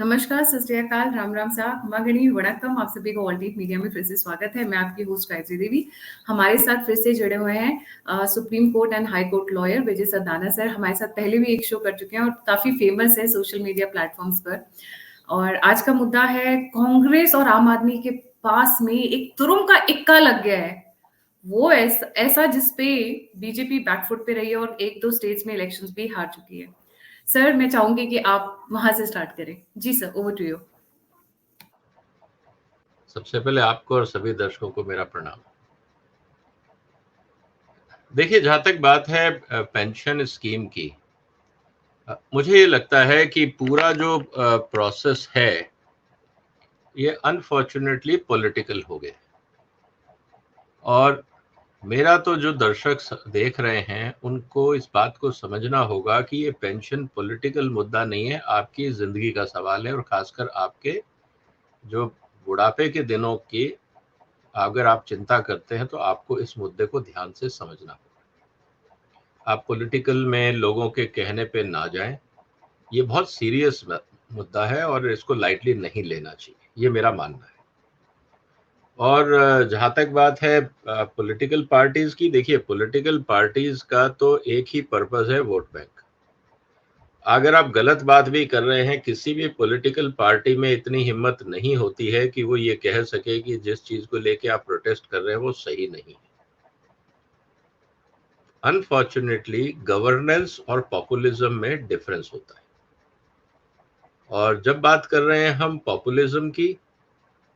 नमस्कार, सत श्री अकाल, राम राम साहब, खमागणी, वड़कम। आप सभी को ऑल टीप मीडिया में फिर से स्वागत है। मैं आपकी होस्ट गायत्री देवी। हमारे साथ फिर से जुड़े हुए हैं supreme court and high court lawyer Vijay Sadana sir. हमारे साथ पहले भी एक शो कर चुके हैं और काफी फेमस है सोशल मीडिया प्लेटफॉर्म्स पर। और आज का मुद्दा है कांग्रेस और आम आदमी के पास में एक तुरुम का इक्का लग गया है। वो ऐसा जिसपे बीजेपी बैकफुट पे रही है और एक दो स्टेट्स में इलेक्शंस भी हार चुकी है। सर, मैं चाहूंगी कि आप वहां से स्टार्ट करें। जी सर, ओवर टू यू। सबसे पहले आपको और सभी दर्शकों को मेरा प्रणाम। देखिए, जहां तक बात है पेंशन स्कीम की, मुझे ये लगता है कि पूरा जो प्रोसेस है ये अनफॉर्चुनेटली पॉलिटिकल हो गया। और मेरा तो जो दर्शक देख रहे हैं उनको इस बात को समझना होगा कि ये पेंशन पॉलिटिकल मुद्दा नहीं है, आपकी जिंदगी का सवाल है। और खासकर आपके जो बुढ़ापे के दिनों की अगर आप चिंता करते हैं तो आपको इस मुद्दे को ध्यान से समझना होगा। आप पॉलिटिकल में लोगों के कहने पे ना जाएं। ये बहुत सीरियस मुद्दा है और इसको लाइटली नहीं लेना चाहिए, ये मेरा मानना है। और जहां तक बात है पॉलिटिकल पार्टीज की, देखिए पॉलिटिकल पार्टीज का तो एक ही पर्पस है, वोट बैंक। अगर आप गलत बात भी कर रहे हैं, किसी भी पॉलिटिकल पार्टी में इतनी हिम्मत नहीं होती है कि वो ये कह सके कि जिस चीज को लेके आप प्रोटेस्ट कर रहे हैं वो सही नहीं है। अनफॉर्चुनेटली गवर्नेंस और पॉपुलिज्म में डिफरेंस होता है। और जब बात कर रहे हैं हम पॉपुलिज्म की,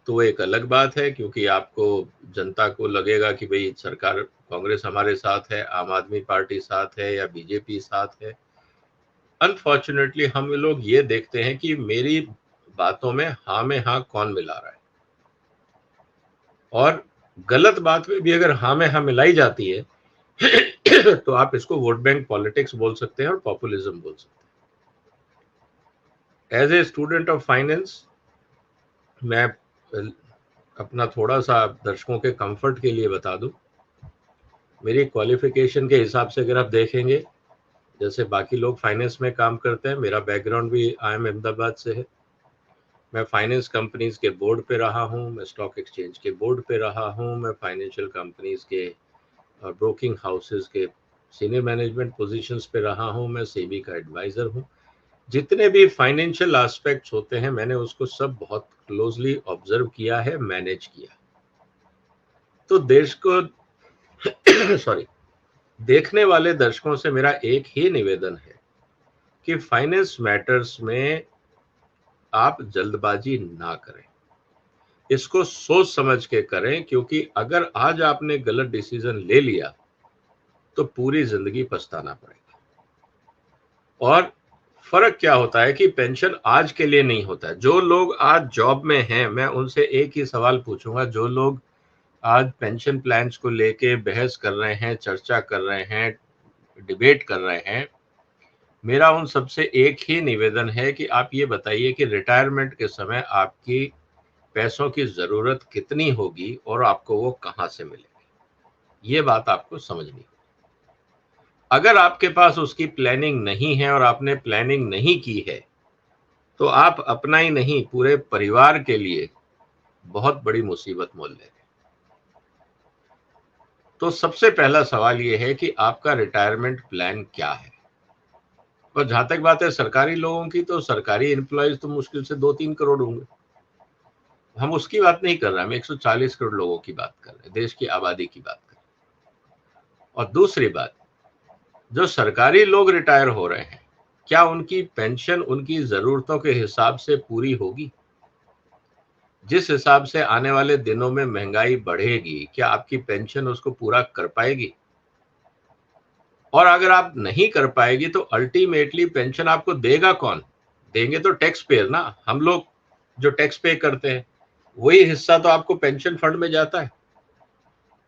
तो वो एक अलग बात है, क्योंकि आपको जनता को लगेगा कि भाई सरकार, कांग्रेस हमारे साथ है, आम आदमी पार्टी साथ है या बीजेपी साथ है। अनफॉर्चुनेटली हम लोग ये देखते हैं कि मेरी बातों में हाँ कौन मिला रहा है। और गलत बात में भी अगर हाँ में हाँ मिलाई जाती है तो आप इसको वोट बैंक पॉलिटिक्स बोल सकते हैं और पॉपुलिज्म बोल सकते हैं। As a student of finance, मैं अपना थोड़ा सा दर्शकों के कंफर्ट के लिए बता दूं, मेरी क्वालिफिकेशन के हिसाब से अगर आप देखेंगे, जैसे बाकी लोग फाइनेंस में काम करते हैं, मेरा बैकग्राउंड भी IIM अहमदाबाद से है। मैं फाइनेंस कंपनीज के बोर्ड पे रहा हूँ, मैं स्टॉक एक्सचेंज के बोर्ड पे रहा हूँ, मैं फाइनेंशियल कंपनीज के ब्रोकिंग हाउसेज के सीनियर मैनेजमेंट पोजीशंस पे रहा हूँ, मैं सेबी का एडवाइजर हूँ। जितने भी फाइनेंशियल एस्पेक्ट्स होते हैं मैंने उसको सब बहुत क्लोजली ऑब्जर्व किया है, मैनेज किया। तो देश को सॉरी देखने वाले दर्शकों से मेरा एक ही निवेदन है कि फाइनेंस मैटर्स में आप जल्दबाजी ना करें, इसको सोच समझ के करें। क्योंकि अगर आज आपने गलत डिसीजन ले लिया तो पूरी जिंदगी पछताना पड़ेगा। और फर्क क्या होता है कि पेंशन आज के लिए नहीं होता है। जो लोग आज जॉब में हैं, मैं उनसे एक ही सवाल पूछूंगा, जो लोग आज पेंशन प्लान्स को लेके बहस कर रहे हैं, चर्चा कर रहे हैं, डिबेट कर रहे हैं, मेरा उन सबसे एक ही निवेदन है कि आप ये बताइए कि रिटायरमेंट के समय आपकी पैसों की जरूरत कितनी होगी और आपको वो कहां से मिलेगी। ये बात आपको समझनी है। अगर आपके पास उसकी प्लानिंग नहीं है और आपने प्लानिंग नहीं की है, तो आप अपना ही नहीं पूरे परिवार के लिए बहुत बड़ी मुसीबत मोल ले रहे हैं। तो सबसे पहला सवाल यह है कि आपका रिटायरमेंट प्लान क्या है। और जहां तक बात है सरकारी लोगों की, तो सरकारी एम्प्लॉयज तो मुश्किल से 2-3 करोड़ होंगे। हम उसकी बात नहीं कर रहे, हम 140 करोड़ लोगों की बात कर रहे हैं, देश की आबादी की बात कर रहे हैं। और दूसरी बात, जो सरकारी लोग रिटायर हो रहे हैं, क्या उनकी पेंशन उनकी जरूरतों के हिसाब से पूरी होगी? जिस हिसाब से आने वाले दिनों में महंगाई बढ़ेगी, क्या आपकी पेंशन उसको पूरा कर पाएगी? और अगर आप नहीं कर पाएगी तो अल्टीमेटली पेंशन आपको देगा कौन? देंगे तो टैक्स पेयर ना। हम लोग जो टैक्स पे करते हैं वही हिस्सा तो आपको पेंशन फंड में जाता है।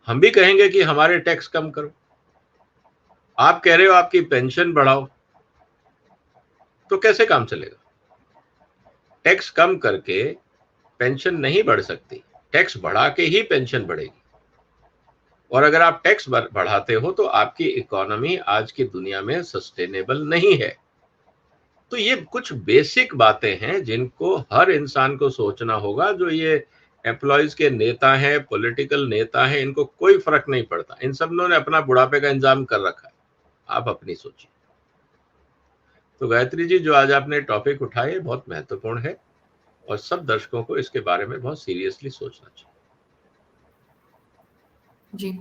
हम भी कहेंगे कि हमारे टैक्स कम करो, आप कह रहे हो आपकी पेंशन बढ़ाओ, तो कैसे काम चलेगा? टैक्स कम करके पेंशन नहीं बढ़ सकती, टैक्स बढ़ा के ही पेंशन बढ़ेगी। और अगर आप टैक्स बढ़ाते हो तो आपकी इकोनॉमी आज की दुनिया में सस्टेनेबल नहीं है। तो ये कुछ बेसिक बातें हैं जिनको हर इंसान को सोचना होगा। जो ये एम्प्लॉयज के नेता हैं, पॉलिटिकल नेता हैं, इनको कोई फर्क नहीं पड़ता। इन सब ने अपना बुढ़ापे का इंतजाम कर रखा है, आप अपनी सोचिए। तो गायत्री जी, जो आज आपने टॉपिक उठाए बहुत महत्वपूर्ण है और सब दर्शकों को इसके बारे में बहुत सीरियसली सोचना चाहिए। जी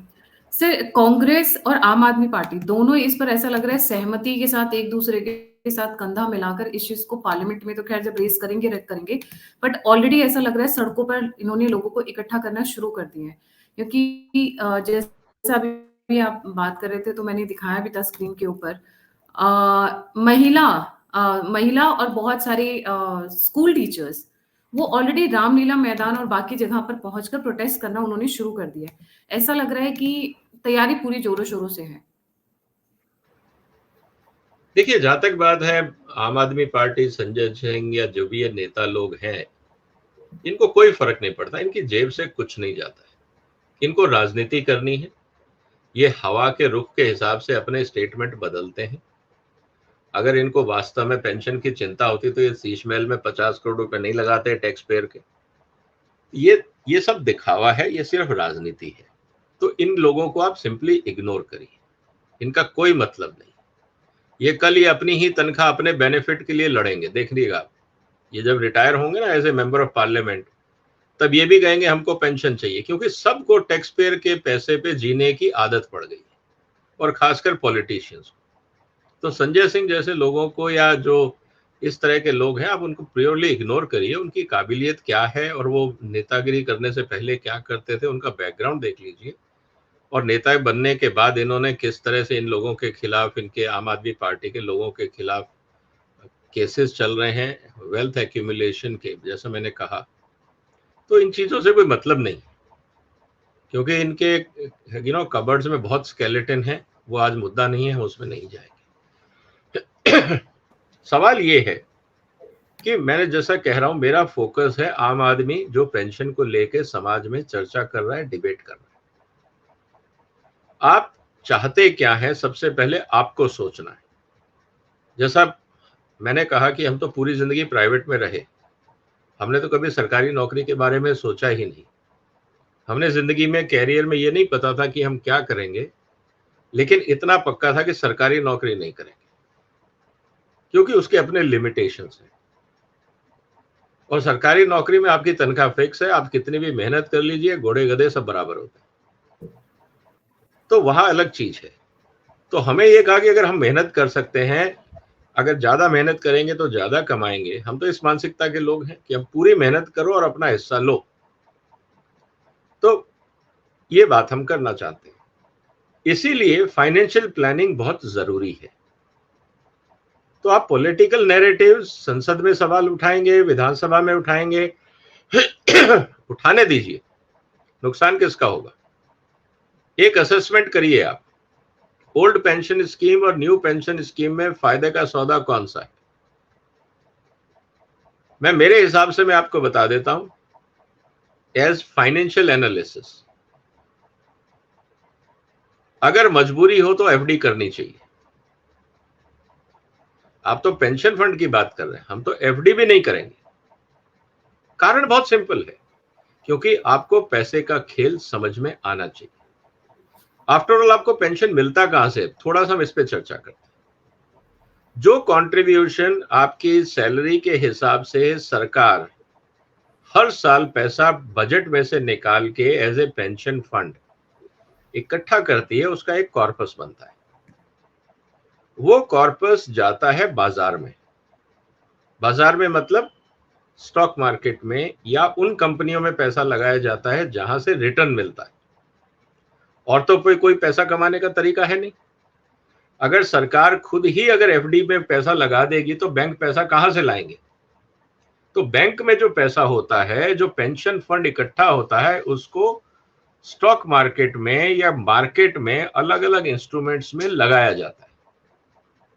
सर, कांग्रेस और आम आदमी पार्टी दोनों इस पर ऐसा लग रहा है सहमति के साथ एक दूसरे के साथ कंधा मिलाकर इस चीज को पार्लियामेंट में तो खैर जब रेस करेंगे रद्द करेंगे, बट ऑलरेडी ऐसा लग रहा है सड़कों पर इन्होंने लोगों को इकट्ठा करना शुरू कर दिया है। क्योंकि जैसा अभी आप बात कर रहे थे तो मैंने दिखाया भी था स्क्रीन के ऊपर, महिला और बहुत सारे स्कूल टीचर्स वो ऑलरेडी रामलीला मैदान और बाकी जगह पर पहुंचकर प्रोटेस्ट करना उन्होंने शुरू कर दिया है। ऐसा लग रहा है कि तैयारी पूरी जोरों शोरों से है। देखिए, जहां तक बात है आम आदमी पार्टी, संजय सिंह या जो भी ये नेता लोग हैं, इनको कोई फर्क नहीं पड़ता, इनकी जेब से कुछ नहीं जाता है। इनको राजनीति करनी है, ये हवा के रुख के हिसाब से अपने स्टेटमेंट बदलते हैं। अगर इनको वास्तव में पेंशन की चिंता होती तो ये शीश महल में 50 करोड़ रुपए नहीं लगाते टैक्स पेयर के। ये सब दिखावा है, ये सिर्फ राजनीति है। तो इन लोगों को आप सिंपली इग्नोर करिए, इनका कोई मतलब नहीं। ये कल ये अपनी ही तनख्वाह अपने बेनिफिट के लिए लड़ेंगे, देखिएगा आप। ये जब रिटायर होंगे ना as a member of parliament, तब ये भी कहेंगे हमको पेंशन चाहिए, क्योंकि सबको टैक्स पेयर के पैसे पे जीने की आदत पड़ गई है, और खासकर पॉलिटिशियंस को। तो संजय सिंह जैसे लोगों को या जो इस तरह के लोग हैं, आप उनको प्योरली इग्नोर करिए। उनकी काबिलियत क्या है और वो नेतागिरी करने से पहले क्या करते थे, उनका बैकग्राउंड देख लीजिए। और नेता बनने के बाद इन्होंने किस तरह से इन लोगों के खिलाफ, इनके आम आदमी पार्टी के लोगों के खिलाफ केसेस चल रहे हैं वेल्थ एक्यूमुलेशन के, जैसा मैंने कहा। तो इन चीजों से कोई मतलब नहीं, क्योंकि इनके कबर्ड्स में बहुत स्केलेटन है। वो आज मुद्दा नहीं है, उसमें नहीं जाएंगे। सवाल ये है कि मैंने जैसा कह रहा हूं, मेरा फोकस है आम आदमी जो पेंशन को लेके समाज में चर्चा कर रहा है, डिबेट कर रहा है। आप चाहते क्या है, सबसे पहले आपको सोचना है। जैसा मैंने कहा कि हम तो पूरी जिंदगी प्राइवेट में रहे, हमने तो कभी सरकारी नौकरी के बारे में सोचा ही नहीं। हमने जिंदगी में, कैरियर में ये नहीं पता था कि हम क्या करेंगे, लेकिन इतना पक्का था कि सरकारी नौकरी नहीं करेंगे, क्योंकि उसके अपने लिमिटेशंस हैं। और सरकारी नौकरी में आपकी तनख्वाह फिक्स है, आप कितनी भी मेहनत कर लीजिए, घोड़े गधे सब बराबर होते हैं। तो वहां अलग चीज है। तो हमें ये कहा कि अगर हम मेहनत कर सकते हैं, अगर ज्यादा मेहनत करेंगे तो ज्यादा कमाएंगे। हम तो इस मानसिकता के लोग हैं कि हम पूरी मेहनत करो और अपना हिस्सा लो। तो ये बात हम करना चाहते हैं, इसीलिए फाइनेंशियल प्लानिंग बहुत जरूरी है। तो आप पॉलिटिकल नैरेटिव्स संसद में सवाल उठाएंगे, विधानसभा में उठाएंगे, उठाने दीजिए, नुकसान किसका होगा। एक असेसमेंट करिए आप, ओल्ड पेंशन स्कीम और न्यू पेंशन स्कीम में फायदे का सौदा कौन सा है। मेरे हिसाब से मैं आपको बता देता हूं, एज फाइनेंशियल एनालिसिस, अगर मजबूरी हो तो एफडी करनी चाहिए। आप तो पेंशन फंड की बात कर रहे हैं, हम तो एफडी भी नहीं करेंगे। कारण बहुत सिंपल है, क्योंकि आपको पैसे का खेल समझ में आना चाहिए। आफ्टर ऑल आपको पेंशन मिलता कहां से, थोड़ा सा हम इस पे चर्चा करते हैं। जो कंट्रीब्यूशन आपकी सैलरी के हिसाब से सरकार हर साल पैसा बजट में से निकाल के एज ए पेंशन फंड इकट्ठा करती है, उसका एक कॉर्पस बनता है। वो कॉर्पस जाता है बाजार में। बाजार में मतलब स्टॉक मार्केट में, या उन कंपनियों में पैसा लगाया जाता है जहां से रिटर्न मिलता है। और तो कोई पैसा कमाने का तरीका है नहीं। अगर सरकार खुद ही अगर एफडी में पैसा लगा देगी तो बैंक पैसा कहां से लाएंगे। तो बैंक में जो पैसा होता है, जो पेंशन फंड इकट्ठा होता है, उसको स्टॉक मार्केट में या मार्केट में अलग अलग इंस्ट्रूमेंट्स में लगाया जाता है।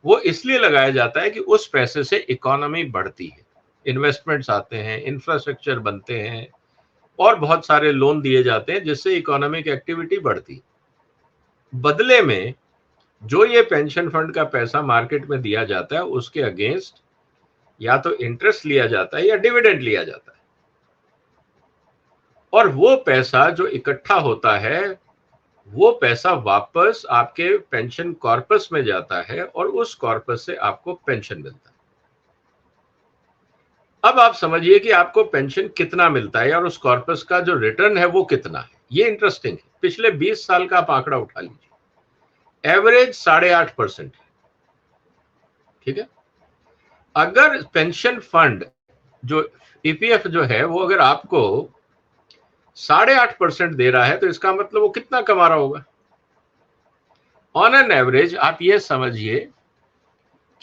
वो इसलिए लगाया जाता है कि उस पैसे से इकोनॉमी बढ़ती है, इन्वेस्टमेंट्स आते हैं, इंफ्रास्ट्रक्चर बनते हैं, और बहुत सारे लोन दिए जाते हैं जिससे इकोनॉमिक एक्टिविटी बढ़ती। बदले में जो ये पेंशन फंड का पैसा मार्केट में दिया जाता है, उसके अगेंस्ट या तो इंटरेस्ट लिया जाता है या डिविडेंड लिया जाता है, और वो पैसा जो इकट्ठा होता है वो पैसा वापस आपके पेंशन कॉर्पस में जाता है और उस कॉर्पस से आपको पेंशन मिलता है। अब आप समझिए कि आपको पेंशन कितना मिलता है और उस कॉर्पस का जो रिटर्न है वो कितना है। ये इंटरेस्टिंग है। पिछले 20 साल का आप आंकड़ा उठा लीजिए, एवरेज 8.5% है। ठीक है, अगर पेंशन फंड जो ईपीएफ जो है वो अगर आपको 8.5% दे रहा है तो इसका मतलब वो कितना कमा रहा होगा? ऑन एन एवरेज आप ये समझिए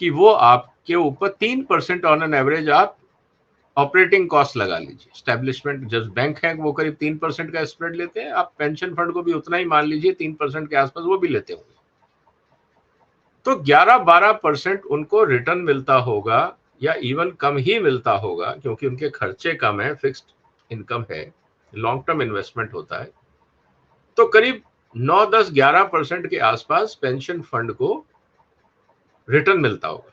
कि वो आपके ऊपर 3% ऑन एन एवरेज आप ऑपरेटिंग कॉस्ट लगा लीजिए। स्टैब्लिशमेंट जो बैंक है वो करीब 3% का स्प्रेड लेते हैं, आप पेंशन फंड को भी उतना ही मान लीजिए, 3% के आसपास वो भी लेते होंगे। तो 11-12% उनको रिटर्न मिलता होगा या इवन कम ही मिलता होगा, क्योंकि उनके खर्चे कम है, फिक्स्ड इनकम है, लॉन्ग टर्म इन्वेस्टमेंट होता है। तो करीब 9-10-11% के आसपास पेंशन फंड को रिटर्न मिलता होगा,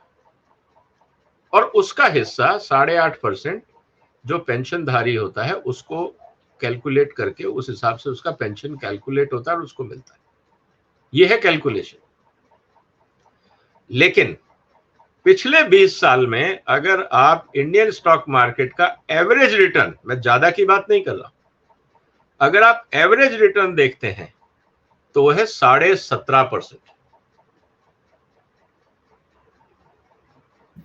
और उसका हिस्सा 8.5% जो पेंशनधारी होता है उसको कैलकुलेट करके उस हिसाब से उसका पेंशन कैलकुलेट होता है और उसको मिलता है। ये है कैलकुलेशन। लेकिन पिछले 20 साल में अगर आप इंडियन स्टॉक मार्केट का एवरेज रिटर्न, मैं ज्यादा की बात नहीं कर रहा, अगर आप एवरेज रिटर्न देखते हैं तो वह है 17.5%।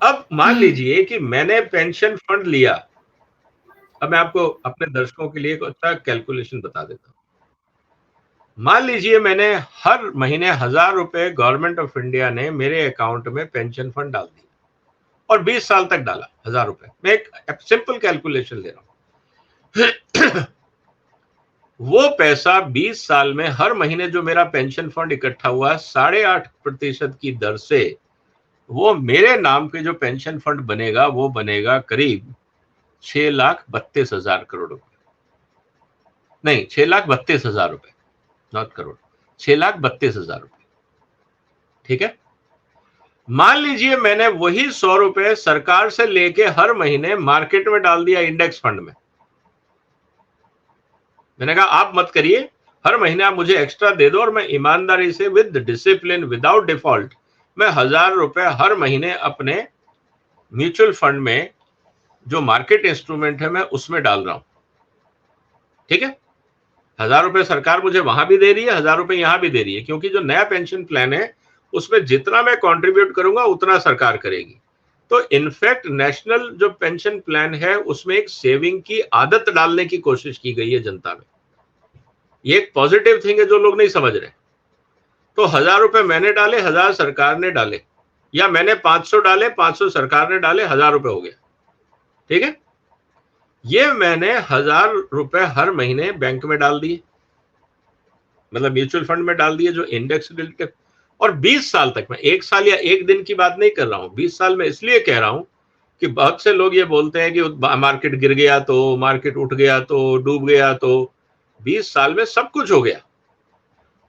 अब मान लीजिए कि मैंने पेंशन फंड लिया। अब मैं आपको अपने दर्शकों के लिए एक अच्छा कैलकुलेशन बता देता हूं। मान लीजिए मैंने हर महीने 1,000 रुपए गवर्नमेंट ऑफ इंडिया ने मेरे अकाउंट में पेंशन फंड डाल दिया और 20 साल तक डाला 1,000 रुपए। मैं एक सिंपल कैलकुलेशन ले रहा हूं। वो पैसा 20 साल में हर महीने जो मेरा पेंशन फंड इकट्ठा हुआ 8.5% की दर से, वो मेरे नाम पे जो पेंशन फंड बनेगा वो बनेगा करीब 6,32,000 करोड़ रुपए। नहीं, 6,32,000 रुपए, नॉट करोड़, 6,32,000 रुपए। ठीक है, मान लीजिए मैंने वही 100 रुपए सरकार से लेके हर महीने मार्केट में डाल दिया इंडेक्स फंड में। मैंने कहा आप मत करिए, हर महीने आप मुझे एक्स्ट्रा दे दो और मैं ईमानदारी से विद डिसिप्लिन विदाउट डिफॉल्ट मैं 1,000 रुपए हर महीने अपने म्यूचुअल फंड में जो मार्केट इंस्ट्रूमेंट है मैं उसमें डाल रहा हूं। ठीक है, 1,000 रुपए सरकार मुझे वहां भी दे रही है, 1,000 रुपए यहां भी दे रही है, क्योंकि जो नया पेंशन प्लान है उसमें जितना मैं कंट्रीब्यूट करूंगा उतना सरकार करेगी। तो इनफैक्ट नेशनल जो पेंशन प्लान है उसमें एक सेविंग की आदत डालने की कोशिश की गई है जनता में। ये एक पॉजिटिव थिंग है जो लोग नहीं समझ रहे। तो 1,000 रुपए मैंने डाले, 1,000 सरकार ने डाले, या मैंने 500 डाले, 500 सरकार ने डाले, 1,000 रुपए हो गया। ठीक है, ये मैंने 1,000 रुपए हर महीने बैंक में डाल दिए, मतलब म्यूचुअल फंड में डाल दिए जो इंडेक्स रिलेटेड, और 20 साल तक, मैं 1 साल या 1 दिन की बात नहीं कर रहा हूं, 20 साल में इसलिए कह रहा हूं कि बहुत से लोग ये बोलते हैं कि मार्केट गिर गया तो, मार्केट उठ गया तो, डूब गया तो। 20 साल में सब कुछ हो गया,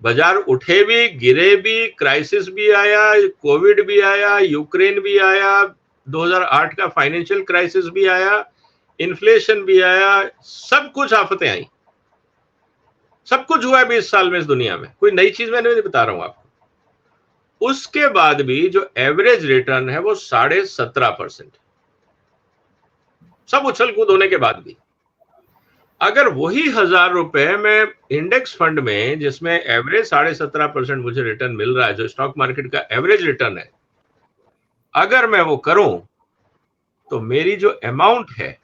बाजार उठे भी, गिरे भी, क्राइसिस भी आया, कोविड भी आया, यूक्रेन भी आया, 2008 का फाइनेंशियल क्राइसिस भी आया, इन्फ्लेशन भी आया, सब कुछ आफतें आई, सब कुछ हुआ है 20 साल में इस दुनिया में। कोई नई चीज मैं नहीं बता रहा हूं आपको। उसके बाद भी जो एवरेज रिटर्न है वो 17.5%, सब उछल कूद होने के बाद भी। अगर वही 1,000 रुपए में इंडेक्स फंड में, जिसमें एवरेज 17.5% मुझे रिटर्न मिल रहा है, जो स्टॉक मार्केट का एवरेज रिटर्न है, अगर मैं वो करूं तो मेरी जो अमाउंट है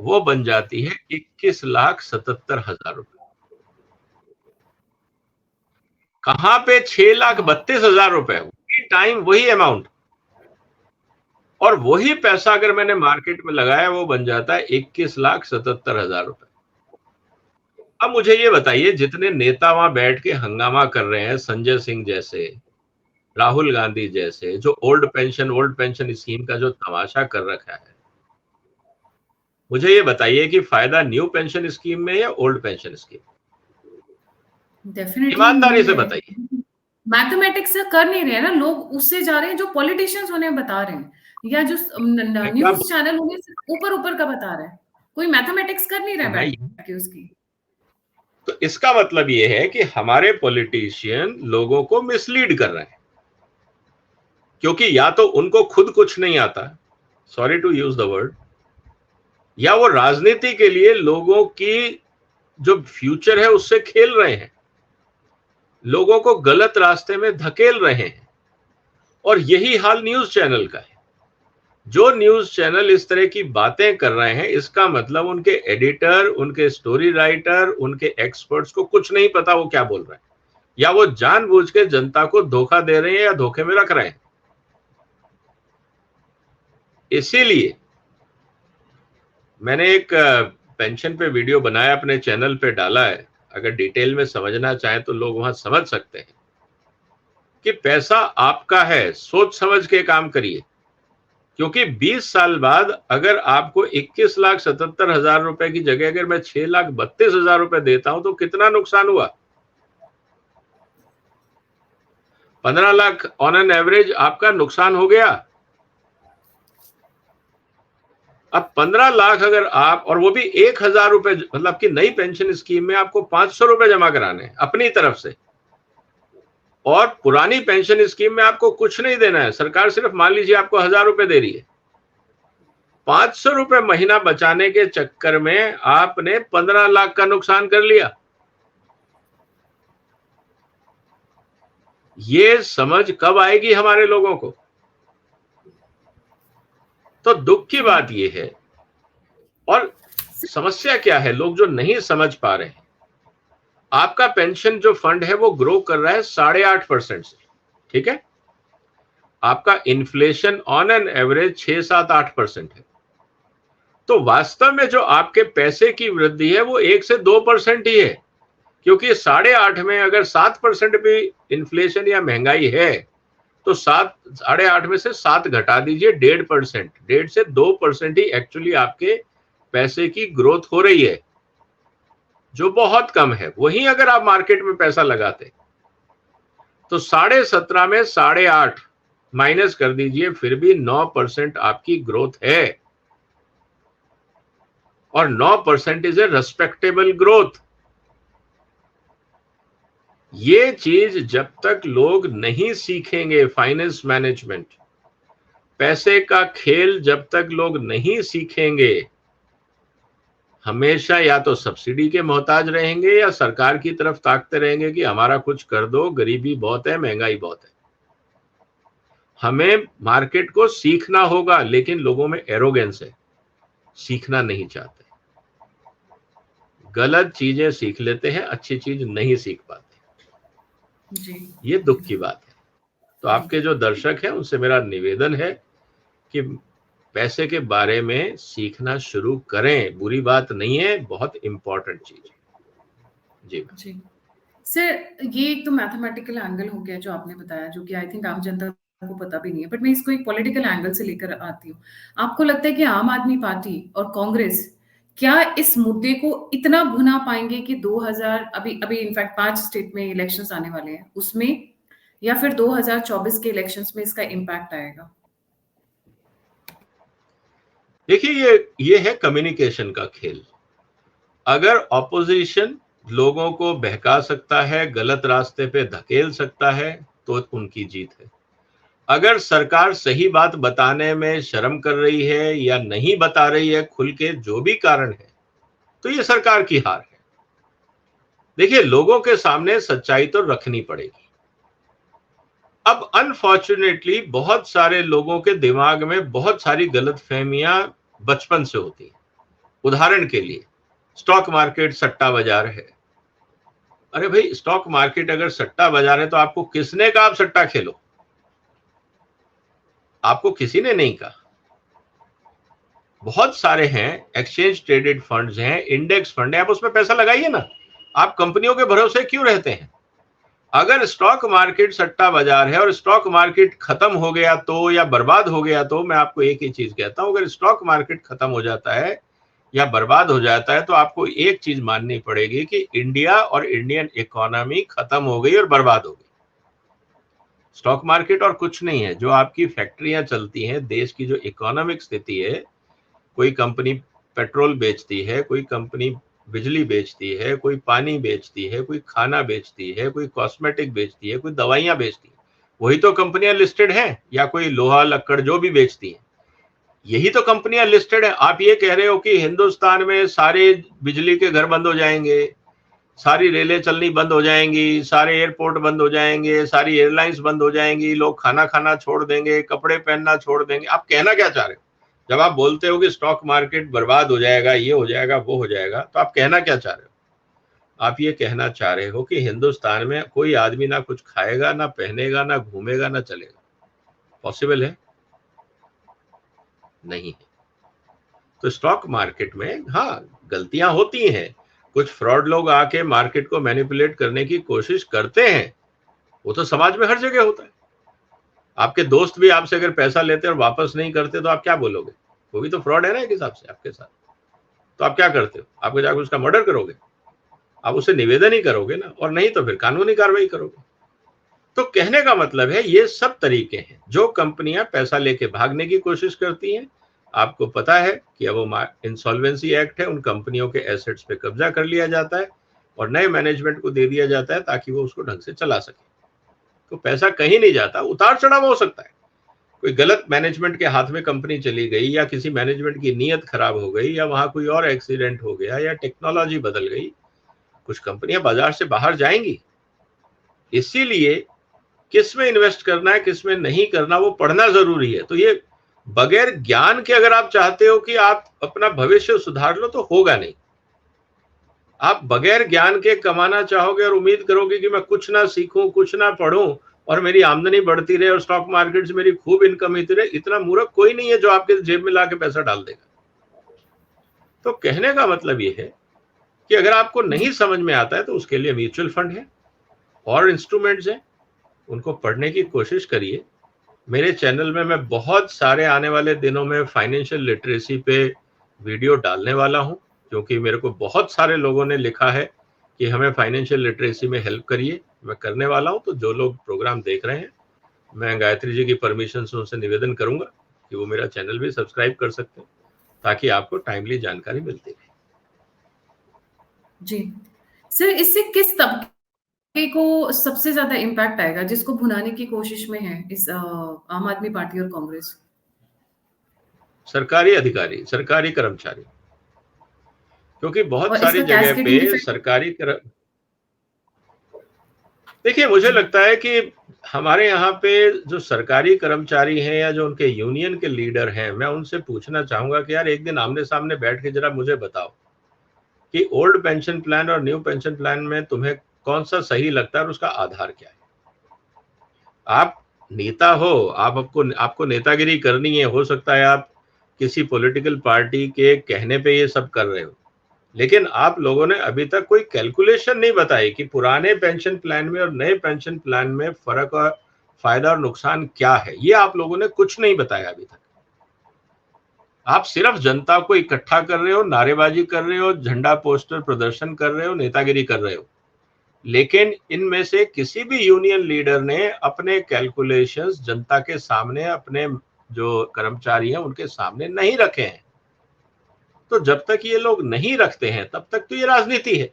वो बन जाती है 21,77,000 रुपए। कहां पे 6,32,000 रुपए, वही टाइम, वही अमाउंट, और वही पैसा अगर मैंने मार्केट में लगाया वो बन जाता है 21,77,000 रुपए। अब मुझे ये बताइए, जितने नेता वहां बैठ के हंगामा कर रहे हैं, संजय सिंह जैसे, राहुल गांधी जैसे, जो ओल्ड पेंशन स्कीम का जो तमाशा कर रखा है, मुझे ये बताइए कि फायदा न्यू पेंशन स्कीम में या ओल्ड पेंशन स्कीम? डेफिनेटली ईमानदारी से बताइए। मैथमेटिक्स से कर नहीं रहे हैं ना लोग, उससे जा रहे हैं जो पॉलिटिशियंस उन्हें बता रहे हैं। या जो न्यूज चैनल होंगे सिर्फ ऊपर ऊपर का बता रहा है, कोई मैथमेटिक्स कर नहीं रहा है बैठ के उसकी। तो इसका मतलब ये है कि हमारे पॉलिटिशियन लोगों को मिसलीड कर रहे हैं, क्योंकि या तो उनको खुद कुछ नहीं आता, sorry to use the word, या वो राजनीति के लिए लोगों की जो फ्यूचर है उससे खेल रहे हैं, लोगों को गलत रास्ते में धकेल रहे हैं। और यही हाल न्यूज चैनल का है। जो न्यूज चैनल इस तरह की बातें कर रहे हैं, इसका मतलब उनके एडिटर, उनके स्टोरी राइटर, उनके एक्सपर्ट्स को कुछ नहीं पता वो क्या बोल रहे हैं, या वो जानबूझ के जनता को धोखा दे रहे हैं या धोखे में रख रहे हैं। इसीलिए मैंने एक पेंशन पे वीडियो बनाया, अपने चैनल पे डाला है, अगर डिटेल में समझना चाहें तो लोग वहां समझ सकते हैं कि पैसा आपका है, सोच समझ के काम करिए। क्योंकि 20 साल बाद अगर आपको 21,77,000 रुपए की जगह अगर मैं 6,32,000 रुपए देता हूं तो कितना नुकसान हुआ? 15 लाख ऑन एन एवरेज आपका नुकसान हो गया। अब 15 लाख अगर आप, और वो भी 1,000 रुपए, मतलब कि नई पेंशन स्कीम में आपको 500 रुपए जमा कराने हैं अपनी तरफ से, और पुरानी पेंशन स्कीम में आपको कुछ नहीं देना है, सरकार सिर्फ मान लीजिए आपको 1,000 रुपए दे रही है। 500 रुपए महीना बचाने के चक्कर में आपने 15 लाख का नुकसान कर लिया। ये समझ कब आएगी हमारे लोगों को? तो दुख की बात यह है, और समस्या क्या है, लोग जो नहीं समझ पा रहे हैं, आपका पेंशन जो फंड है वो ग्रो कर रहा है 8.5% से, ठीक है? आपका इन्फ्लेशन ऑन एन एवरेज 6-7-8% है। तो वास्तव में जो आपके पैसे की वृद्धि है वो 1 से 2% ही है, क्योंकि 8.5 में अगर 7% भी इन्फ्लेशन या महंगाई है तो 8.5 में से 7 घटा दीजिए, 1.5%, 1.5 से 2% ही एक्चुअली आपके पैसे की ग्रोथ हो रही है, जो बहुत कम है। वहीं अगर आप मार्केट में पैसा लगाते तो 17.5 में 8.5 माइनस कर दीजिए, फिर भी 9% आपकी ग्रोथ है, और 9% इज ए रेस्पेक्टेबल ग्रोथ। ये चीज जब तक लोग नहीं सीखेंगे, फाइनेंस मैनेजमेंट, पैसे का खेल जब तक लोग नहीं सीखेंगे, हमेशा या तो सब्सिडी के मोहताज रहेंगे या सरकार की तरफ ताकते रहेंगे कि हमारा कुछ कर दो, गरीबी बहुत है, महंगाई बहुत है। हमें मार्केट को सीखना होगा, लेकिन लोगों में एरोगेंस है, सीखना नहीं चाहते, गलत चीजें सीख लेते हैं, अच्छी चीज नहीं सीख पाते जी। ये दुख की बात है। तो आपके जो दर्शक हैं उनसे मेरा निवेदन है कि पैसे के बारे में सीखना शुरू करें, बुरी बात नहीं है, बहुत इंपॉर्टेंट चीज है। जी सर, ये एक तो मैथमेटिकल एंगल हो गया जो आपने बताया, जो कि आई थिंक आम जनता को पता भी नहीं है, बट मैं इसको एक पॉलिटिकल एंगल से लेकर आती हूँ। आपको लगता है कि आम आदमी पार्टी और कांग्रेस क्या इस मुद्दे को इतना भुना पाएंगे कि 2000 अभी इनफैक्ट 5 स्टेट में इलेक्शंस आने वाले हैं उसमें, या फिर 2024 के इलेक्शंस में इसका इम्पैक्ट आएगा? देखिए, ये है कम्युनिकेशन का खेल। अगर ऑपोजिशन लोगों को बहका सकता है, गलत रास्ते पे धकेल सकता है, तो उनकी जीत है। अगर सरकार सही बात बताने में शर्म कर रही है या नहीं बता रही है खुल के, जो भी कारण है, तो ये सरकार की हार है। देखिए, लोगों के सामने सच्चाई तो रखनी पड़ेगी। अब अनफॉर्चुनेटली बहुत सारे लोगों के दिमाग में बहुत सारी गलतफहमियां बचपन से होती हैं। उदाहरण के लिए, स्टॉक मार्केट सट्टा बाजार है। अरे भाई, स्टॉक मार्केट अगर सट्टा बाजार है तो आपको किसने कहा आप सट्टा खेलो? आपको किसी ने नहीं कहा। बहुत सारे हैं, एक्सचेंज ट्रेडेड फंड्स हैं, इंडेक्स फंड है, आप उसमें पैसा लगाइए ना। आप कंपनियों के भरोसे क्यों रहते हैं? अगर स्टॉक मार्केट सट्टा बाजार है और स्टॉक मार्केट खत्म हो गया तो, या बर्बाद हो गया तो, मैं आपको एक ही चीज कहता हूं, अगर स्टॉक मार्केट खत्म हो जाता है या बर्बाद हो जाता है तो आपको एक चीज माननी पड़ेगी कि इंडिया और इंडियन इकोनॉमी खत्म हो गई और बर्बाद हो गई। स्टॉक मार्केट और कुछ नहीं है, जो आपकी फैक्ट्रियां चलती हैं, देश की जो इकोनॉमिक स्थिति है, कोई कंपनी पेट्रोल बेचती है, कोई कंपनी बिजली बेचती है, कोई पानी बेचती है, कोई खाना बेचती है, कोई कॉस्मेटिक बेचती है, कोई दवाइयां बेचती है, वही तो कंपनियां लिस्टेड हैं। या कोई लोहा लक्कड़ जो भी बेचती हैं, यही तो कंपनियां लिस्टेड है। आप ये कह रहे हो कि हिंदुस्तान में सारे बिजली के घर बंद हो जाएंगे, सारी रेलें चलनी बंद हो जाएंगी, सारे एयरपोर्ट बंद हो जाएंगे, सारी एयरलाइंस बंद हो जाएंगी, लोग खाना खाना छोड़ देंगे, कपड़े पहनना छोड़ देंगे। आप कहना क्या चाह रहे हो? जब आप बोलते हो कि स्टॉक मार्केट बर्बाद हो जाएगा, ये हो जाएगा, वो हो जाएगा, तो आप कहना क्या चाह रहे हो? आप ये कहना चाह रहे हो कि हिंदुस्तान में कोई आदमी ना कुछ खाएगा, ना पहनेगा, ना घूमेगा, ना चलेगा। पॉसिबल है? नहीं है। तो स्टॉक मार्केट में हाँ, गलतियां होती हैं, कुछ फ्रॉड लोग आके मार्केट को मैनिपुलेट करने की कोशिश करते हैं, वो तो समाज में हर जगह होता है। आपके दोस्त भी आपसे अगर पैसा लेते और वापस नहीं करते तो आप क्या बोलोगे? वो भी तो फ्रॉड है ना एक हिसाब से आपके साथ। तो आप क्या करते हो? आप जाकर उसका मर्डर करोगे? आप उसे निवेदन ही करोगे ना, और नहीं तो फिर कानूनी कार्रवाई करोगे। तो कहने का मतलब है, ये सब तरीके हैं जो कंपनियां पैसा लेके भागने की कोशिश करती हैं। आपको पता है कि अब वो इंसॉल्वेंसी एक्ट है, उन कंपनियों के एसेट्स पे कब्जा कर लिया जाता है और नए मैनेजमेंट को दे दिया जाता है ताकि वो उसको ढंग से चला सके। तो पैसा कहीं नहीं जाता, उतार चढ़ाव हो सकता है। कोई गलत मैनेजमेंट के हाथ में कंपनी चली गई, या किसी मैनेजमेंट की नीयत खराब हो गई, या वहां कोई और एक्सीडेंट हो गया, या टेक्नोलॉजी बदल गई, कुछ कंपनियां बाजार से बाहर जाएंगी। इसीलिए किस में इन्वेस्ट करना है, किस में नहीं करना, वो पढ़ना जरूरी है। तो ये बगैर ज्ञान के अगर आप चाहते हो कि आप अपना भविष्य सुधार लो, तो होगा नहीं। आप बगैर ज्ञान के कमाना चाहोगे और उम्मीद करोगे कि मैं कुछ ना सीखूं, कुछ ना पढ़ूं और मेरी आमदनी बढ़ती रहे और स्टॉक मार्केट से मेरी खूब इनकम होती रहे, इतना मूर्ख कोई नहीं है जो आपके जेब में लाके पैसा डाल देगा। तो कहने का मतलब ये है कि अगर आपको नहीं समझ में आता है तो उसके लिए म्यूचुअल फंड है और इंस्ट्रूमेंट्स हैं, उनको पढ़ने की कोशिश करिए। मेरे चैनल में मैं बहुत सारे आने वाले दिनों में फाइनेंशियल लिटरेसी पे वीडियो डालने वाला हूं, क्योंकि मेरे को बहुत सारे लोगों ने लिखा है कि हमें फाइनेंशियल लिटरेसी में हेल्प करिए। मैं करने वाला हूं। तो जो लोग प्रोग्राम देख रहे हैं, मैं गायत्री जी की परमिशन से उनसे निवेदन करूंगा कि वो मेरा चैनल भी सब्सक्राइब कर सकते हैं, ताकि आपको टाइमली जानकारी मिलती रहे। जी सर, इससे किस तबके को सबसे ज्यादा इम्पैक्ट आएगा जिसको भुनाने की कोशिश में है इस आम आदमी पार्टी और कांग्रेस? सरकारी अधिकारी, सरकारी कर्मचारी, क्योंकि बहुत और सारी इसका जगह कैस्केडिंग पे इफेक्ट? सरकारी देखिए, मुझे जी लगता है कि हमारे यहाँ पे जो सरकारी कर्मचारी हैं या जो उनके यूनियन के लीडर हैं, मैं उनसे पूछना चाहूंगा कि यार एक दिन आमने सामने बैठ के जरा मुझे बताओ कि ओल्ड पेंशन प्लान और न्यू पेंशन प्लान में तुम्हें कौन सा सही लगता है और उसका आधार क्या है। आप नेता हो, आपको नेतागिरी करनी है, हो सकता है आप किसी पॉलिटिकल पार्टी के कहने पे ये सब कर रहे हो, लेकिन आप लोगों ने अभी तक कोई कैलकुलेशन नहीं बताई कि पुराने पेंशन प्लान में और नए पेंशन प्लान में फर्क और फायदा और नुकसान क्या है। ये आप लोगों ने कुछ नहीं बताया अभी तक। आप सिर्फ जनता को इकट्ठा कर रहे हो, नारेबाजी कर रहे हो, झंडा पोस्टर प्रदर्शन कर रहे हो, नेतागिरी कर रहे हो, लेकिन इनमें से किसी भी यूनियन लीडर ने अपने कैलकुलेशंस जनता के सामने, अपने जो कर्मचारी हैं उनके सामने नहीं रखे हैं। तो जब तक ये लोग नहीं रखते हैं तब तक तो ये राजनीति है।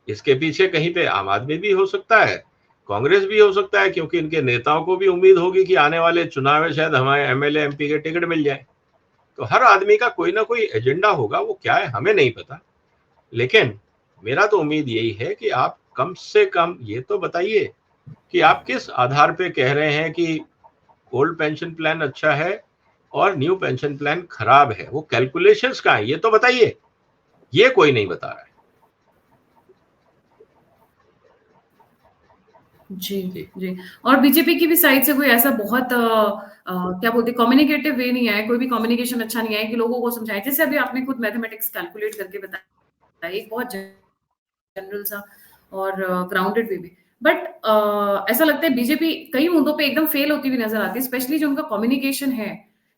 इसके पीछे कहीं पे आम आदमी भी हो सकता है, कांग्रेस भी हो सकता है, क्योंकि इनके नेताओं को भी उम्मीद होगी कि आने वाले चुनाव में शायद हमारे एमएलए एमपी के टिकट मिल जाए। तो हर आदमी का कोई ना कोई एजेंडा होगा, वो क्या है हमें नहीं पता, लेकिन मेरा तो उम्मीद यही है कि आप कम से कम ये तो बताइए कि आप किस आधार पे कह रहे हैं कि ओल्ड पेंशन प्लान अच्छा है और न्यू पेंशन प्लान खराब है। वो कैलकुलेशंस कहाँ है, ये तो बताइए। ये कोई नहीं बता रहा है। जी जी जी। और बीजेपी की भी साइड से कोई ऐसा बहुत क्या बोलते हैं, कम्युनिकेटिव वे नहीं आया, कोई भी कम्युनिकेशन अच्छा नहीं आया कि लोगों को समझाए, जैसे अभी आपने खुद मैथमेटिक्स कैलकुलेट करके बताया, एक बहुत जनरल सा और ग्राउंडेड वे भी। बट ऐसा लगता है बीजेपी कई मुद्दों पे एकदम फेल होती हुई नजर आती है, स्पेशली जो उनका कम्युनिकेशन है,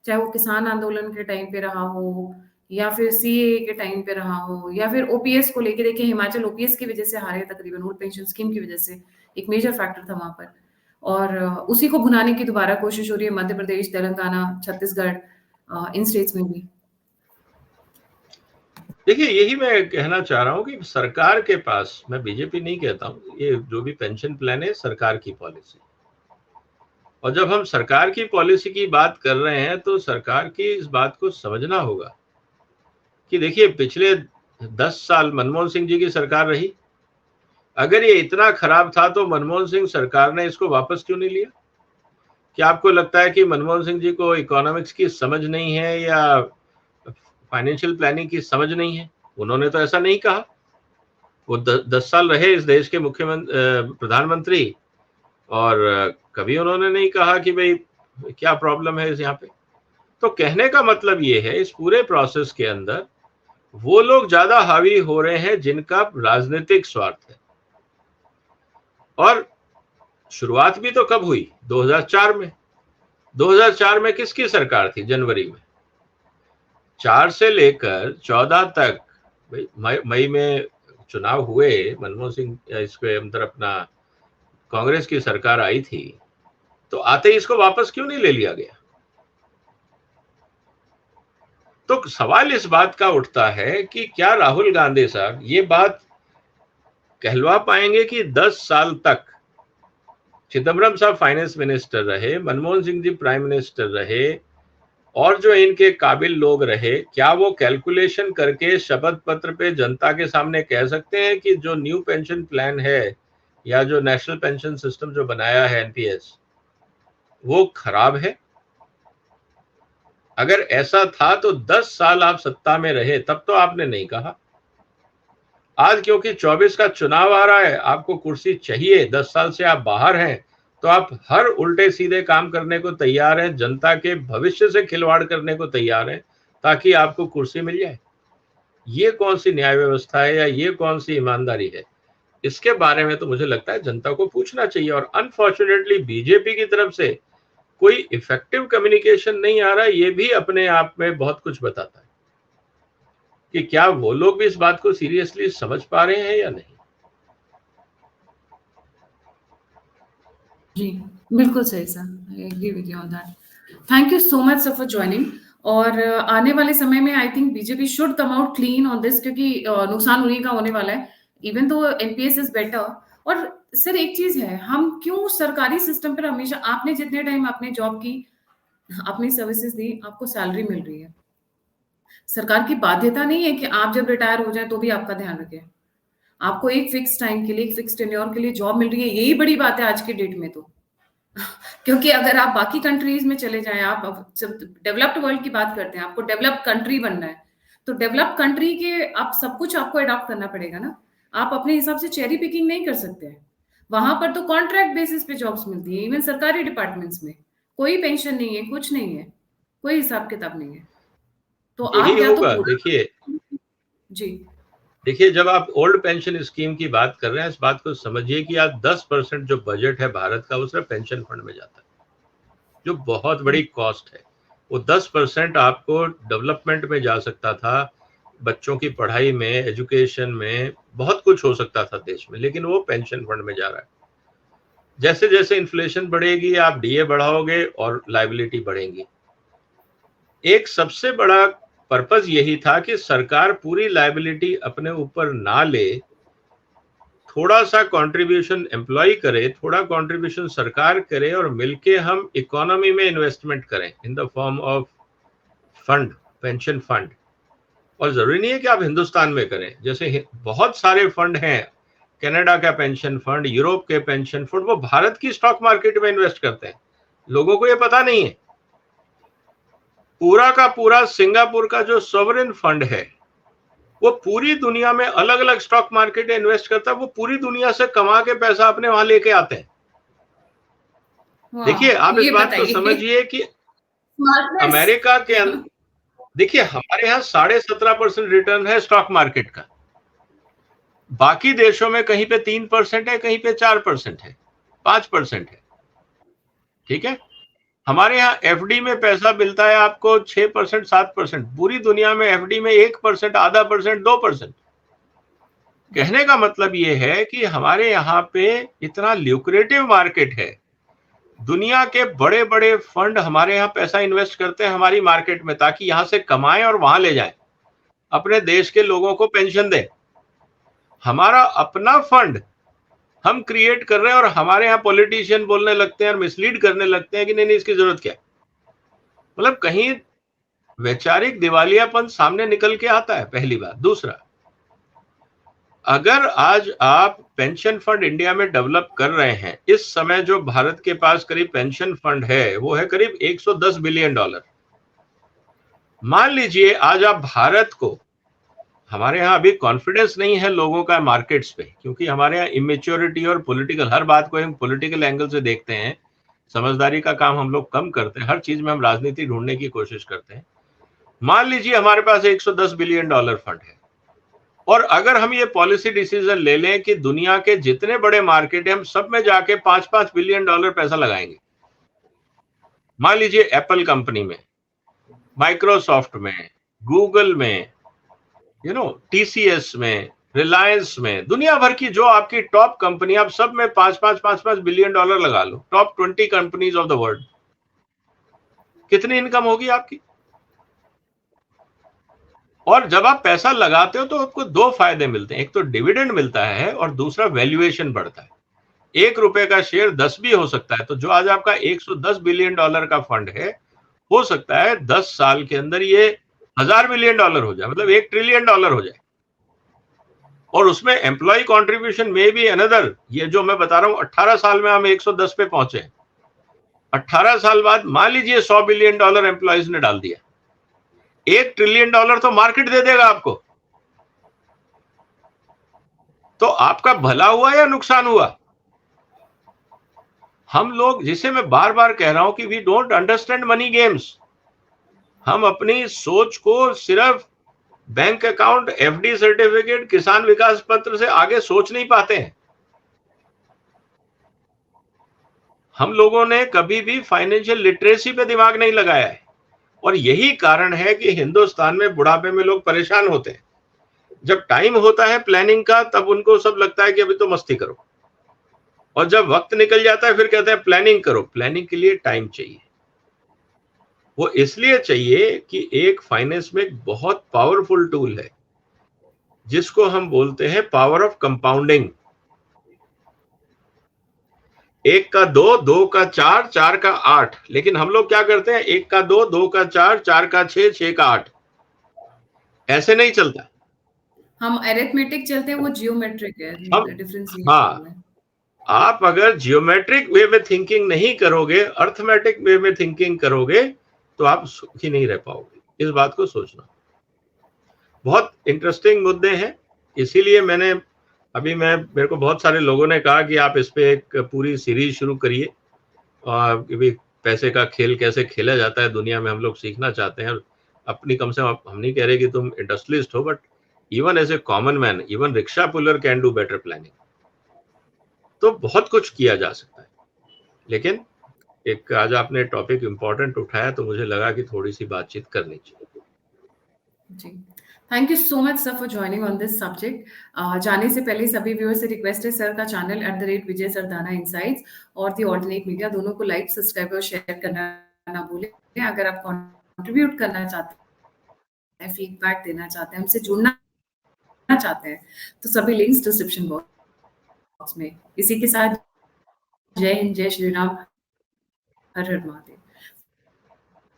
चाहे वो किसान आंदोलन के टाइम पे रहा हो, या फिर सीए के टाइम पे रहा हो, या फिर ओपीएस को लेके। देखिए हिमाचल ओपीएस की वजह से हारे तकरीबन, ओल्ड पेंशन स्कीम की वजह से एक मेजर फैक्टर था वहां पर। और उसी को भुनाने की दोबारा कोशिश हो रही है मध्य प्रदेश, तेलंगाना, छत्तीसगढ़, इन स्टेट्स में भी। देखिए, यही मैं कहना चाह रहा हूँ कि सरकार के पास, मैं बीजेपी नहीं कहता हूँ, ये जो भी पेंशन प्लान है सरकार की पॉलिसी, और जब हम सरकार की पॉलिसी की बात कर रहे हैं तो सरकार की इस बात को समझना होगा कि देखिए, पिछले 10 साल मनमोहन सिंह जी की सरकार रही। अगर ये इतना खराब था तो मनमोहन सिंह सरकार ने इसको वापस क्यों नहीं लिया? क्या आपको लगता है कि मनमोहन सिंह जी को इकोनॉमिक्स की समझ नहीं है या फाइनेंशियल प्लानिंग की समझ नहीं है? उन्होंने तो ऐसा नहीं कहा। वो 10 साल रहे इस देश के प्रधानमंत्री, और कभी उन्होंने नहीं कहा कि भाई क्या प्रॉब्लम है इस यहाँ पे। तो कहने का मतलब ये है, इस पूरे प्रोसेस के अंदर वो लोग ज्यादा हावी हो रहे हैं जिनका राजनीतिक स्वार्थ है। और शुरुआत भी तो कब हुई? 2004 में। 2004 में किसकी सरकार थी? जनवरी में। 4 से लेकर 14 तक, मई में चुनाव हुए, मनमोहन सिंह इसके अंदर अपना कांग्रेस की सरकार आई थी, तो आते ही इसको वापस क्यों नहीं ले लिया गया? तो सवाल इस बात का उठता है कि क्या राहुल गांधी साहब ये बात कहलवा पाएंगे कि 10 साल तक चिदम्बरम साहब फाइनेंस मिनिस्टर रहे, मनमोहन सिंह जी प्राइम मिनिस्टर रहे, और जो इनके काबिल लोग रहे, क्या वो कैलकुलेशन करके शपथ पत्र पे जनता के सामने कह सकते हैं कि जो न्यू पेंशन प्लान है या जो नेशनल पेंशन सिस्टम जो बनाया है एनपीएस, वो खराब है? अगर ऐसा था तो 10 साल आप सत्ता में रहे, तब तो आपने नहीं कहा। आज क्योंकि 24 का चुनाव आ रहा है, आपको कुर्सी चाहिए, 10 साल से आप बाहर हैं, तो आप हर उल्टे सीधे काम करने को तैयार हैं, जनता के भविष्य से खिलवाड़ करने को तैयार हैं, ताकि आपको कुर्सी मिल जाए। ये कौन सी न्याय व्यवस्था है या ये कौन सी ईमानदारी है? इसके बारे में तो मुझे लगता है जनता को पूछना चाहिए। और अनफॉर्चुनेटली बीजेपी की तरफ से कोई इफेक्टिव कम्युनिकेशन नहीं आ रहा है। ये भी अपने आप में बहुत कुछ बताता है कि क्या वो लोग भी इस बात को सीरियसली समझ पा रहे हैं या नहीं। जी, बिल्कुल सही sir, I agree with you on that. Thank you so much sir for joining. और आने वाले समय में I think BJP should come out clean on this, क्योंकि नुकसान उन्हीं का होने वाला है, even though NPS is better. और सर एक चीज है, हम क्यों सरकारी सिस्टम पर हमेशा, आपने जितने टाइम आपने जॉब की, अपनी सर्विसेज दी, आपको सैलरी मिल रही है। सरकार की बाध्यता नहीं है कि आप जब रिटायर हो जाए तो भी आपका ध्यान रखें। आपको एक फिक्स टाइम के लिए, एक फिक्स टेन्योर के लिए जॉब मिल रही है, यही बड़ी बात है आज की डेट में तो। क्योंकि अगर आप बाकी कंट्रीज में चले जाएं, आप जब डेवलप्ड वर्ल्ड की बात करते हैं, आपको डेवलप्ड कंट्री बनना है, तो डेवलप्ड कंट्री के आप सब कुछ आपको अडॉप्ट करना पड़ेगा ना। आप अपने हिसाब से चेरी पिकिंग नहीं कर सकते हैं। वहां पर तो कॉन्ट्रैक्ट बेसिस पे जॉब्स मिलती है, इवन सरकारी डिपार्टमेंट्स में कोई पेंशन नहीं है, कुछ नहीं है, कोई हिसाब किताब नहीं है। तो आप यही या तो होगा। देखिए, जब आप ओल्ड पेंशन स्कीम की बात कर रहे हैं, इस बात को समझिए कि आज 10% जो बजट है भारत का, वो सिर्फ पेंशन फंड में जाता है, जो बहुत बड़ी कॉस्ट है। वो 10% आपको डेवलपमेंट में जा सकता था, बच्चों की पढ़ाई में, एजुकेशन में, बहुत कुछ हो सकता था देश में, लेकिन वो पेंशन फंड में जा रहा है। जैसे जैसे इन्फ्लेशन बढ़ेगी, आप डीए बढ़ाओगे और लायबिलिटी बढ़ेंगी। एक सबसे बड़ा पर्पस यही था कि सरकार पूरी लायबिलिटी अपने ऊपर ना ले, थोड़ा सा कंट्रीब्यूशन एम्प्लॉय करे, थोड़ा कंट्रीब्यूशन सरकार करे, और मिलके हम इकोनॉमी में इन्वेस्टमेंट करें in the form of fund, pension fund. और जरूरी नहीं है कि आप हिंदुस्तान में करें, जैसे बहुत सारे फंड हैं, कनाडा का पेंशन फंड, यूरोप के पेंशन फंड, वो भारत की स्टॉक मार्केट में इन्वेस्ट करते हैं। लोगों को ये पता नहीं है। पूरा का पूरा सिंगापुर का जो सॉवरेन फंड है, वो पूरी दुनिया में अलग अलग स्टॉक मार्केट में इन्वेस्ट करता है। वो पूरी दुनिया से कमा के पैसा अपने वहां लेके आते हैं। देखिए, आप इस बात को समझिए कि अमेरिका के अंदर, देखिए हमारे यहाँ 17.5% रिटर्न है स्टॉक मार्केट का। बाकी देशों में कहीं पे 3% है, कहीं पे 4% है, 5% है। ठीक है, हमारे यहाँ एफडी में पैसा मिलता है आपको 6%, 7%। पूरी दुनिया में एफडी में 1%, आधा परसेंट, 2%। कहने का मतलब ये है कि हमारे यहाँ पे इतना ल्यूक्रेटिव मार्केट है दुनिया के बड़े बड़े फंड हमारे यहाँ पैसा इन्वेस्ट करते हैं हमारी मार्केट में, ताकि यहां से कमाएं और वहां ले जाएं, अपने देश के लोगों को पेंशन दें। हमारा अपना फंड हम क्रिएट कर रहे हैं और हमारे यहाँ पॉलिटिशियन बोलने लगते हैं और मिसलीड करने लगते हैं कि नहीं इसकी जरूरत क्या है। मतलब कहीं वैचारिक दिवालियापन सामने निकल के आता है, पहली बात। दूसरा, अगर आज आप पेंशन फंड इंडिया में डेवलप कर रहे हैं, इस समय जो भारत के पास करीब पेंशन फंड है वो है करीब $110 बिलियन। मान लीजिए आज आप भारत को, हमारे यहाँ अभी कॉन्फिडेंस नहीं है लोगों का मार्केट्स पे, क्योंकि हमारे यहाँ इमेच्योरिटी और पॉलिटिकल, हर बात को हम पॉलिटिकल एंगल से देखते हैं, समझदारी का काम हम लोग कम करते हैं, हर चीज में हम राजनीति ढूंढने की कोशिश करते हैं। मान लीजिए हमारे पास $110 बिलियन फंड है, और अगर हम ये पॉलिसी डिसीजन ले लें कि दुनिया के जितने बड़े मार्केट है हम सब में जाके $5-5 बिलियन पैसा लगाएंगे, मान लीजिए एप्पल कंपनी में, माइक्रोसॉफ्ट में, गूगल में, TCS में, रिलायंस में, दुनिया भर की जो आपकी टॉप कंपनी, आप सब में $5-5 बिलियन लगा लो, top 20 companies of the world, कितनी इनकम होगी आपकी? और जब आप पैसा लगाते हो तो आपको दो फायदे मिलते हैं, एक तो डिविडेंड मिलता है और दूसरा वैल्यूएशन बढ़ता है। ₹1 का शेयर 10 भी हो सकता है। तो जो आज आपका $110 बिलियन का फंड है, हो सकता है 10 साल के अंदर ये $1000 बिलियन हो जाए, मतलब $1 ट्रिलियन हो जाए। और उसमें एम्प्लॉय कॉन्ट्रीब्यूशन में भी अनदर, ये जो मैं बता रहा हूं 18 साल में हम 110 पे पहुंचे, 18 साल बाद मान लीजिए $100 बिलियन एम्प्लॉयज ने डाल दिया, $1 ट्रिलियन तो मार्केट दे देगा आपको। तो आपका भला हुआ या नुकसान हुआ? हम लोग, जिसे मैं बार बार कह रहा हूं कि we don't understand money games, हम अपनी सोच को सिर्फ बैंक अकाउंट, एफडी सर्टिफिकेट, किसान विकास पत्र से आगे सोच नहीं पाते हैं। हम लोगों ने कभी भी फाइनेंशियल लिटरेसी पे दिमाग नहीं लगाया है, और यही कारण है कि हिंदुस्तान में बुढ़ापे में लोग परेशान होते हैं। जब टाइम होता है प्लानिंग का, तब उनको सब लगता है कि अभी तो मस्ती करो, और जब वक्त निकल जाता है फिर कहते हैं प्लानिंग करो। प्लानिंग के लिए टाइम चाहिए। वो इसलिए चाहिए कि एक फाइनेंस में एक बहुत पावरफुल टूल है जिसको हम बोलते हैं पावर ऑफ कंपाउंडिंग। 1 का 2, 2 का 4, 4 का 8, लेकिन हम लोग क्या करते हैं, 1 का 2, 2 का 4, 4 का 6, 6 का 8, ऐसे नहीं चलता। हम अरिथमेटिक चलते हैं, वो जियोमेट्रिक है, डिफरेंशिएशन हाँ, में। आप अगर जियोमेट्रिक वे में थिंकिंग नहीं करोगे, अर्थमेटिक वे में थिंकिंग करोगे, तो आप सुखी नहीं रह पाओगे। इस बात को सोचना। बहुत इंटरेस्टिंग मुद्दे हैं, इसीलिए मैंने मेरे को बहुत सारे लोगों ने कहा कि आप इस पे एक पूरी सीरीज शुरू करिए, और पैसे का खेल कैसे खेला जाता है दुनिया में हम लोग सीखना चाहते हैं। अपनी, कम से कम हम नहीं कह रहे कि तुम इंडस्ट्रियलिस्ट हो, but even as a common man, even rickshaw puller can do better planning. तो बहुत कुछ किया जा सकता है, लेकिन एक आज आपने टॉपिक इंपॉर्टेंट उठाया तो मुझे लगा कि थोड़ी सी बातचीत करनी चाहिए। जी, thank you so much sir for joining on this subject. जाने से पहले सभी व्यूअर से रिक्वेस्ट है, सर का चैनल @विजय सरदाना इनसाइट्स और दी ऑल्टरनेट मीडिया दोनों को लाइक, सब्सक्राइब और शेयर करना ना भूलें। अगर आप कंट्रीब्यूट करना चाहते हैं, फीडबैक देना चाहते हैं, हमसे जुड़ना चाहते हैं, तो सभी लिंक्स डिस्क्रिप्शन बॉक्स में। इसी के साथ जय हिंद, जय श्री राम, हर हर महादेव।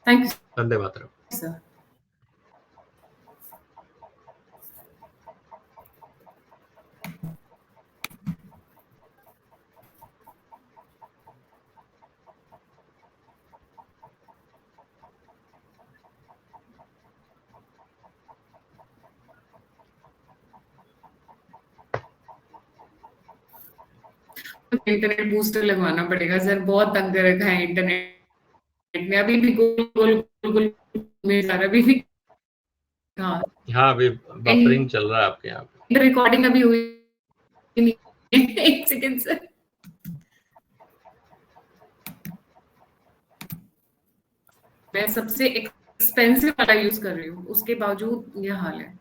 Thank you. धन्यवाद सर। इंटरनेट बूस्टर लगवाना पड़ेगा सर, बहुत तंग कर रखा है इंटरनेट में। अभी भी गोल गोल गोल में सारा भी हाँ अभी बफरिंग चल रहा है आपके यहाँ पे। रिकॉर्डिंग अभी हुई नहीं। एक सेकंड सर। मैं सबसे एक्सपेंसिव वाला यूज कर रही हूँ, उसके बावजूद ये हाल है।